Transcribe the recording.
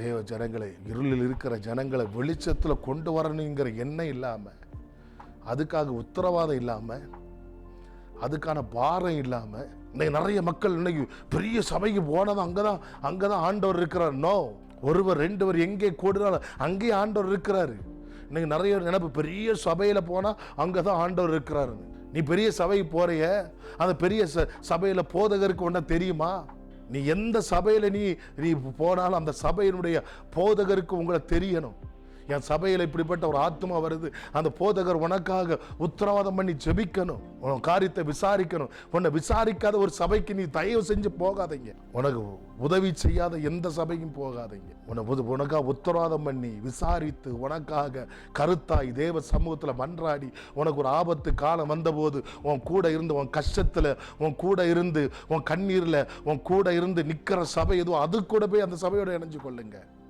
தேவ ஜனங்களை, இருளில் இருக்கிற ஜனங்களை வெளிச்சத்தில் கொண்டு வரணுங்கிற எண்ணம் இல்லாமல், அதுக்காக உத்தரவாதம் இல்லாமல், அதுக்கான பாரம் இல்லாமல், இன்னைக்கு நிறைய மக்கள் இன்னைக்கு பெரிய சபைக்கு போனதும் அங்கதான் ஆண்டவர் இருக்கிறார். நோ, ஒருவர் ரெண்டுவர் எங்கே கூடுறாலும் அங்கேயே ஆண்டவர் இருக்கிறாரு. இன்னைக்கு நிறைய நினைப்பு பெரிய சபையில் போனால் அங்கே தான் ஆண்டவர் இருக்கிறாரு. நீ பெரிய சபைக்கு போறிய, அந்த பெரிய சபையில் போதகருக்கு ஒன்றா தெரியுமா? நீ எந்த சபையில் நீ போனாலும் அந்த சபையினுடைய போதகருக்கு உங்களை தெரியணும். என் சபையில் இப்படிப்பட்ட ஒரு ஆத்மா வருது, அந்த போதகர் உனக்காக உத்தரவாதம் பண்ணி ஜெபிக்கணும், உன் காரியத்தை விசாரிக்கணும். உன்னை விசாரிக்காத ஒரு சபைக்கு நீ தயவு செஞ்சு போகாதீங்க. உனக்கு உதவி செய்யாத எந்த சபைக்கும் போகாதீங்க. உனக்காக உத்தரவாதம் பண்ணி விசாரித்து உனக்காக கருத்தாய் தேவ சமூகத்தில் மன்றாடி, உனக்கு ஒரு ஆபத்து காலம் வந்தபோது உன் கூட இருந்து, உன் கஷ்டத்தில் உன் கூட இருந்து, உன் கண்ணீரில் உன் கூட இருந்து நிற்கிற சபை எதுவும், அது கூட போய் அந்த சபையோட இணைஞ்சு கொள்ளுங்க.